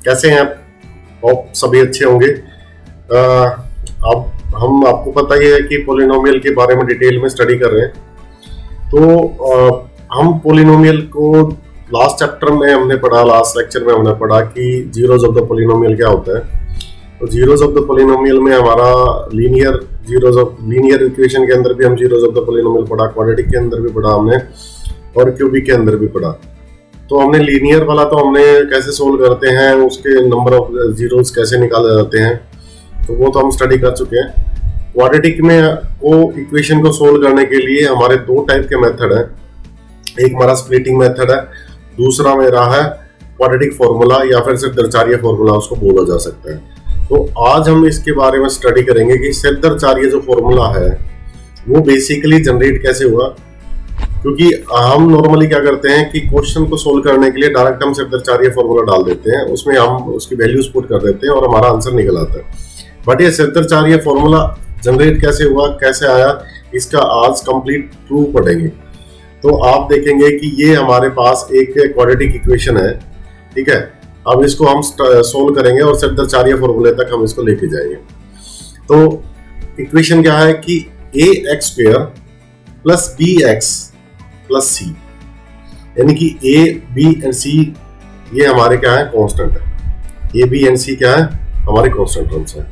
कैसे हैं आप? होप सभी अच्छे होंगे। अब हम आपको पता ही है कि पोलिनोमियल के बारे में डिटेल में स्टडी कर रहे हैं। तो हम पोलिनोमियल को लास्ट चैप्टर में हमने पढ़ा, लास्ट लेक्चर में हमने पढ़ा कि जीरोज ऑफ द पोलिनोमियल क्या होता है। तो जीरोज ऑफ द पोलिनोमियल में हमारा लीनियर इक्वेशन के अंदर भी हम जीरोज ऑफ द पोलिनोमियल पढ़ा, क्वाड्रेटिक के अंदर भी पढ़ा हमने और क्यूबिक के अंदर भी पढ़ा। तो हमने लीनियर वाला तो हमने कैसे सोल्व करते हैं, उसके नंबर ऑफ जीरोस कैसे निकाले जाते हैं, तो वो तो हम स्टडी कर चुके हैं। क्वाड्रेटिक में को इक्वेशन को सोल्व करने के लिए हमारे दो टाइप के मेथड हैं। एक हमारा स्प्लिटिंग मेथड है, दूसरा मेरा है क्वाड्रेटिक फॉर्मूला या फिर सिद्धार्चार्य फॉर्मूला उसको बोला जा सकता है। तो आज हम इसके बारे में स्टडी करेंगे कि सिद्धार्चार्य जो फॉर्मूला है वो बेसिकली जनरेट कैसे हुआ। क्योंकि हम नॉर्मली क्या करते हैं कि क्वेश्चन को सोल्व करने के लिए डायरेक्ट हम सिद्धार्चार्य फॉर्मूला डाल देते हैं, उसमें हम उसकी वैल्यूज पुट कर देते हैं और हमारा आंसर निकल आता है। बट ये सिद्धार्चार्य फॉर्मूला जनरेट कैसे हुआ, कैसे आया, इसका आज कंप्लीट प्रूफ पढ़ेंगे। तो आप देखेंगे कि ये हमारे पास एक क्वाड्रेटिक इक्वेशन है, ठीक है। अब इसको हम सोल्व करेंगे और सिद्धार्चार्य फॉर्मूले तक हम इसको लेके जाएंगे। तो इक्वेशन क्या है कि ax square plus bx plus C, यानी कि a, b एंड c ये हमारे क्या है, कांस्टेंट है। a, b एंड c क्या है, हमारे कांस्टेंट टर्म्स है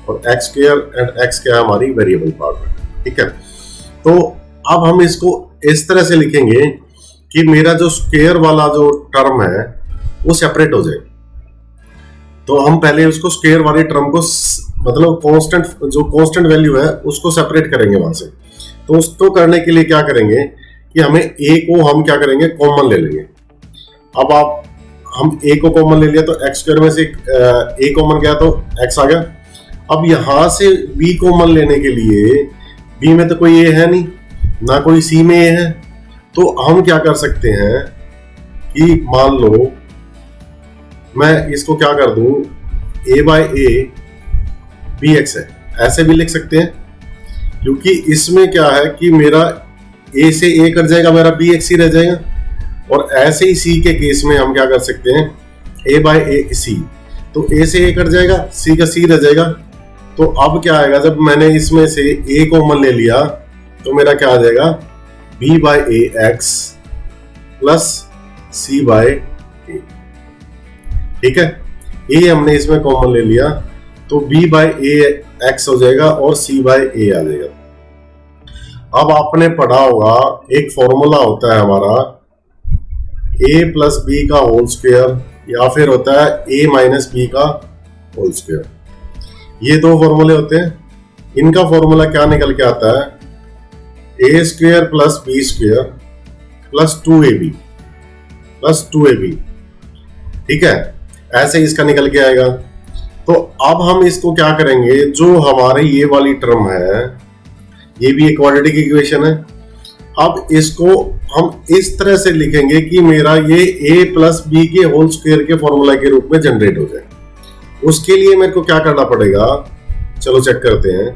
और x स्क्वायर एंड x क्या है, हमारी वेरिएबल पार्ट है, ठीक है। तो अब हम इसको इस तरह से लिखेंगे कि मेरा जो स्क्वायर वाला जो टर्म है वो सेपरेट हो जाए। तो हम पहले उसको स्क्वायर वाले टर्म को मतलब कांस्टेंट, जो कांस्टेंट वैल्यू है उसको सेपरेट करेंगे वहां से। तो उसको करने के लिए क्या करेंगे कि हमें a को हम क्या करेंगे, कॉमन ले लेंगे। अब हम a को कॉमन ले लिया तो x स्क्वायर में से a कॉमन गया तो x आ गया। अब यहां से b कॉमन लेने के लिए b में तो कोई a है नहीं, ना कोई c में a है, तो हम क्या कर सकते हैं कि मान लो मैं इसको क्या कर दूं, a बाय a bx है, ऐसे भी लिख सकते हैं। क्योंकि इसमें क्या है कि मेरा a से a कट जाएगा, मेरा bx ही रह जाएगा। और ऐसे ही c के केस में हम क्या कर सकते हैं, a बाय a c, तो a से a कट जाएगा, c का c रह जाएगा। तो अब क्या आएगा, जब मैंने इसमें से a कॉमन ले लिया तो मेरा क्या आ जाएगा, b by a x plus c by a, ठीक है। a हमने इसमें कॉमन ले लिया तो b बाय a x हो जाएगा और c बाय a आ जाएगा। अब आपने पढ़ा होगा एक फॉर्मूला होता है हमारा a प्लस बी का होल स्क्वायर या फिर होता है a माइनस बी का होल स्क्वायर। ये दो फॉर्मूले होते हैं। इनका फॉर्मूला क्या निकल के आता है, a square plus B square plus 2ab plus 2ab, ठीक है। ऐसे इसका निकल के आएगा। तो अब हम इसको क्या करेंगे, जो हमारे ये वाली टर्म है, ये भी एक क्वाड्रेटिक इक्वेशन है। अब इसको हम इस तरह से लिखेंगे कि मेरा ये a प्लस बी के होल स्क्वायर के फॉर्मूला के रूप में जनरेट हो जाए। उसके लिए मेरे को क्या करना पड़ेगा, चलो चेक करते हैं।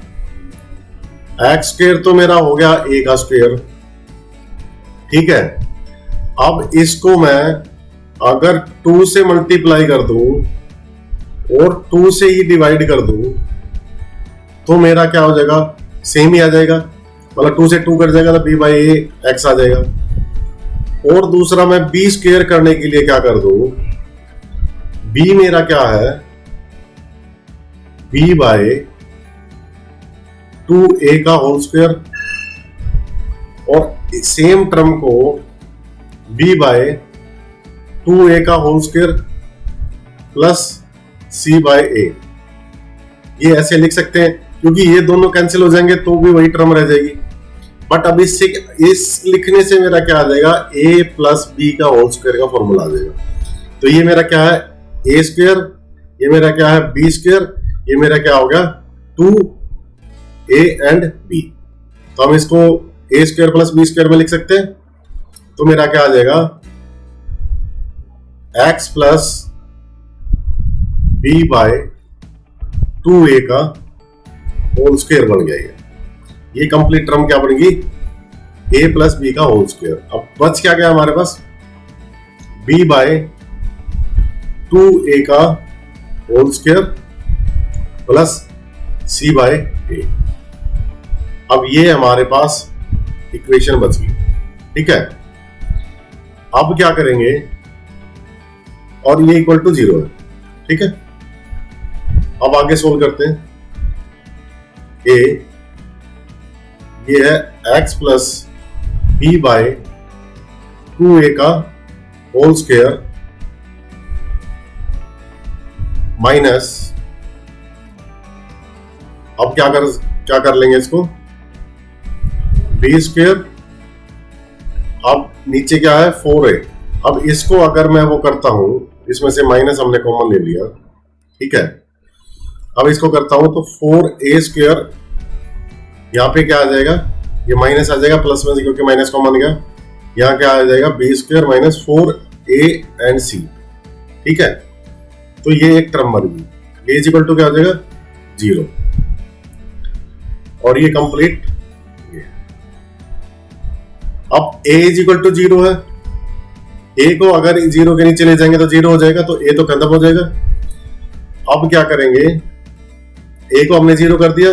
x स्क्वायर तो मेरा हो गया a का स्क्वायर, ठीक है। अब इसको मैं अगर 2 से मल्टीप्लाई कर दूं और 2 से ही डिवाइड कर दूं तो मेरा क्या हो जाएगा, सेम ही आ जाएगा। मतलब 2 से 2 कट जाएगा तो b बाई a x आ जाएगा। और दूसरा मैं b स्क्वायर करने के लिए क्या कर दूं, b मेरा क्या है, b बाय 2a का होल स्क्वायर और सेम टर्म को b बाय 2a का whole square plus c by a, ये ऐसे लिख सकते हैं। क्योंकि ये दोनों कैंसिल हो जाएंगे तो भी वही टर्म रह जाएगी। बट अब इससे इस लिखने से मेरा क्या आ जाएगा, a प्लस बी का होल स्क्वायर का फॉर्मूला आ जाएगा। तो ये मेरा क्या है, a स्क्वायर, ये मेरा क्या है, b स्क्वायर, ये मेरा क्या हो गया 2a एंड b। तो हम इसको a square plus b square में लिख सकते हैं। तो मेरा क्या आ जाएगा, x plus b by 2a का होल स्क्वायर बन गया। ये कंप्लीट टर्म क्या बनेगी, a प्लस बी का होल स्क्वायर। अब बच क्या गया हमारे पास, b बाय 2a का होल स्क्वायर प्लस सी बाय ए। अब ये हमारे पास इक्वेशन बच गई, ठीक है। अब क्या करेंगे, और ये इक्वल टू 0 है, ठीक है। अब आगे सोल्व करते हैं। ए ये है x plus B by 2a का होल स्क्वायर माइनस, अब क्या कर लेंगे इसको, बी स्क्वायर, अब नीचे क्या है 4a। अब इसको अगर मैं वो करता हूं, इसमें से माइनस हमने कॉमन ले लिया, ठीक है। अब इसको करता हूं तो 4a स्क्वायर, यहां पे क्या आ जाएगा, ये माइनस आ जाएगा प्लस में से क्योंकि माइनस कॉमन गया। यहां क्या आ जाएगा, B square minus 4a and c, ठीक है। तो ये एक टर्म बन गई, ये इज इक्वल टू क्या आ जाएगा 0, और ये कंप्लीट। अब a इज इक्वल टू 0 है, a को अगर 0 के नीचे ले जाएंगे तो 0 हो जाएगा, तो a तो खत्म हो जाएगा। अब क्या करेंगे, a को हमने 0 कर दिया।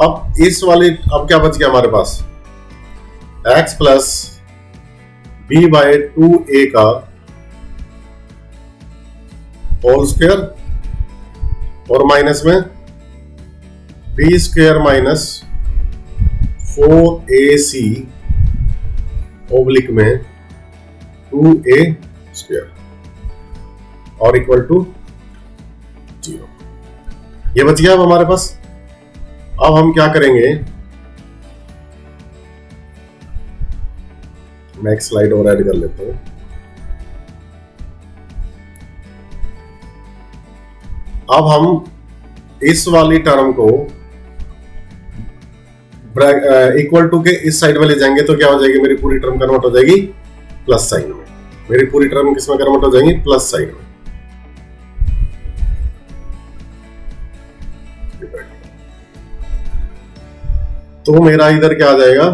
अब इस वाले, अब क्या बच गया हमारे पास, x plus B by 2a का होल स्क्वायर और माइनस में B square minus 4ac oblique में 2a स्क्वायर और इक्वल टू 0। ये बच गया अब हमारे पास। अब हम क्या करेंगे, मैं एक स्लाइड और ऐड कर लेता हूं। अब हम इस वाली टर्म को इक्वल टू के इस साइड में ले जाएंगे तो क्या हो जाएगी, मेरी पूरी टर्म कन्वर्ट हो जाएगी प्लस साइन में। मेरी पूरी टर्म किसमें कन्वर्ट हो जाएगी, प्लस साइन में। तो मेरा इधर क्या आ जाएगा,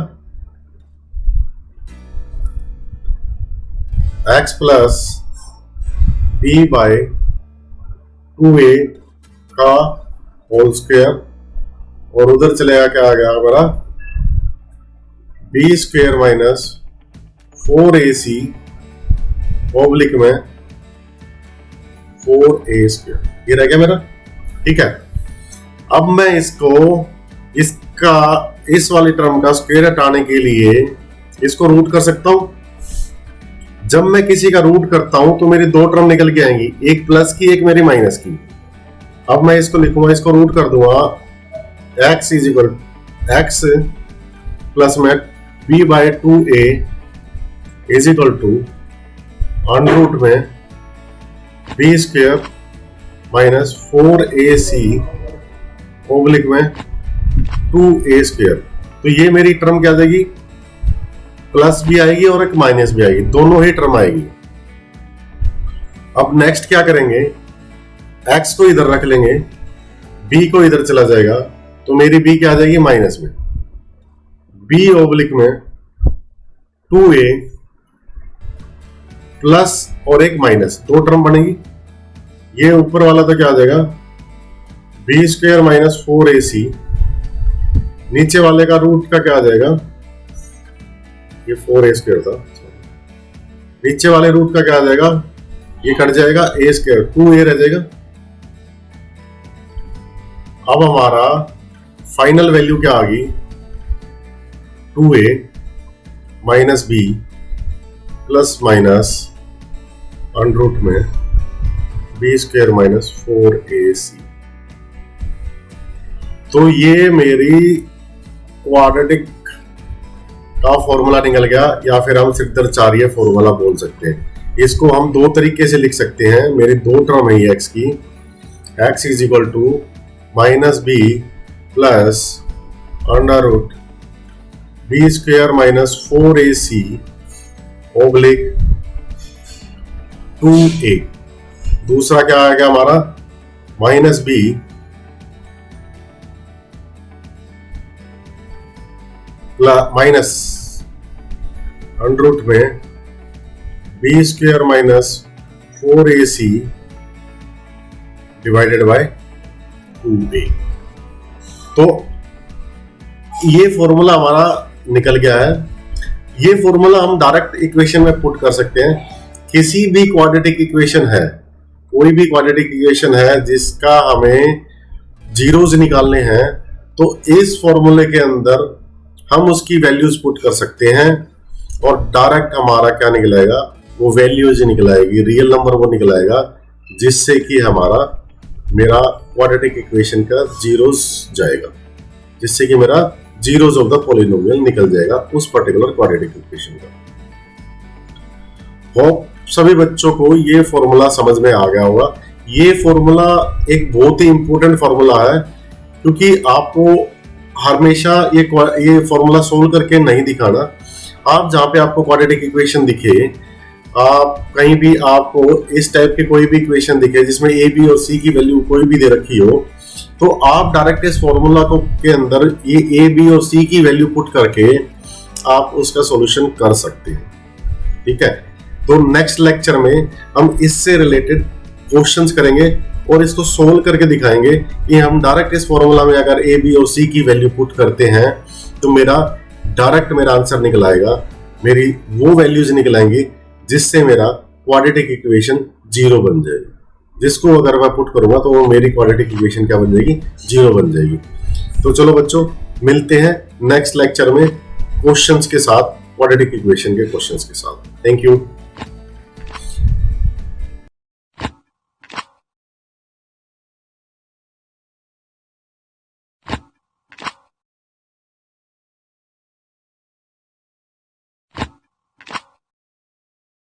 x plus B by 2a का होल स्क्वायर, और उधर चलेगा क्या आ गया हमारा, B square minus 4ac oblique में 4a स्क्वायर, ये रह गया मेरा, ठीक है। अब मैं इस वाली टर्म का स्क्वायर हटाने के लिए इसको रूट कर सकता हूं। जब मैं किसी का रूट करता हूं तो मेरी दो टर्म निकल के आएंगी, एक प्लस की एक मेरी माइनस की। अब मैं इसको लिखूंगा, इसको रूट कर दूंगा, x is equal x plus में b by 2a is equal to under root में b square minus 4ac oblique में 2a स्क्वायर। तो ये मेरी टर्म क्या आ जाएगी, प्लस भी आएगी और एक माइनस भी आएगी, दोनों ही टर्म आएगी। अब नेक्स्ट क्या करेंगे, x को इधर रख लेंगे, b को इधर चला जाएगा, तो मेरी b क्या आ जाएगी माइनस में, b ओब्लिक में 2a प्लस और एक माइनस, दो टर्म बनेगी। ये ऊपर वाला तो क्या आ जाएगा, b स्क्वायर माइनस 4ac, नीचे वाले का रूट का क्या आ जाएगा, ये 4a स्क्वायर था, नीचे वाले रूट का क्या आ जाएगा, ये कट जाएगा, a स्क्वायर 2a रह जाएगा। अब हमारा फाइनल वैल्यू क्या आ गई, 2a minus b plus minus under root में b स्क्वायर माइनस 4ac। तो ये मेरी क्वाड्रेटिक का फॉर्मूला निकल गया, या फिर हम सिद्धांतचार्य फॉर्मूला बोल सकते हैं। इसको हम दो तरीके से लिख सकते हैं। मेरी दो टर्म है x की, x is equal to minus b plus under root b square minus 4ac oblique 2a। दूसरा क्या आ गया हमारा, minus b minus under root में b square minus 4ac divided by 2a। तो ये फॉर्मूला हमारा निकल गया है। ये फॉर्मूला हम डायरेक्ट इक्वेशन में पुट कर सकते हैं। किसी भी क्वाड्रेटिक इक्वेशन है, कोई भी क्वाड्रेटिक इक्वेशन है जिसका हमें जीरोज निकालने हैं, तो इस फॉर्मूले के अंदर हम उसकी वैल्यूज पुट कर सकते हैं और डायरेक्ट हमारा क्या निकलेगा, वो वैल्यूज निकल आएगी, रियल नंबर वो निकल आएगा, जिससे कि हमारा मेरा क्वाड्रेटिक इक्वेशन का जीरोज जाएगा, जिससे कि मेरा जीरोज ऑफ द पॉलिनोमियल निकल जाएगा उस पर्टिकुलर क्वाड्रेटिक इक्वेशन का। होप सभी बच्चों को ये फॉर्मूला समझ में आ गया होगा। ये फॉर्मूला एक बहुत ही इंपॉर्टेंट फॉर्मूला है, क्योंकि आपको हमेशा ये फॉर्मूला सोल्व करके नहीं दिखाना। आप जहां पे आपको क्वाड्रेटिक इक्वेशन दिखे, आप कहीं भी आपको इस टाइप के कोई भी इक्वेशन दिखे जिसमें ए बी और सी की वैल्यू कोई भी दे रखी हो, तो आप डायरेक्ट इस फॉर्मूला को के अंदर ये ए बी और सी की वैल्यू पुट करके आप उसका सॉल्यूशन कर सकते हैं। ठीक है, तो नेक्स्ट लेक्चर में हम इससे रिलेटेड क्वेश्चंस करेंगे और इसको सोल्व करके दिखाएंगे कि हम डायरेक्ट इस फॉर्मूला में अगर ए बी और सी की वैल्यू पुट करते हैं तो मेरा आंसर निकल आएगा, मेरी वो वैल्यूज निकल आएंगी जिससे मेरा क्वाड्रेटिक इक्वेशन जीरो बन जाएगी। जिसको अगर मैं पुट करूंगा तो वो मेरी क्वाड्रेटिक इक्वेशन क्या बन जाएगी, जीरो बन जाएगी। तो चलो बच्चों, मिलते हैं नेक्स्ट लेक्चर में क्वेश्चंस के साथ, क्वाड्रेटिक इक्वेशन के क्वेश्चंस के साथ। Thank you.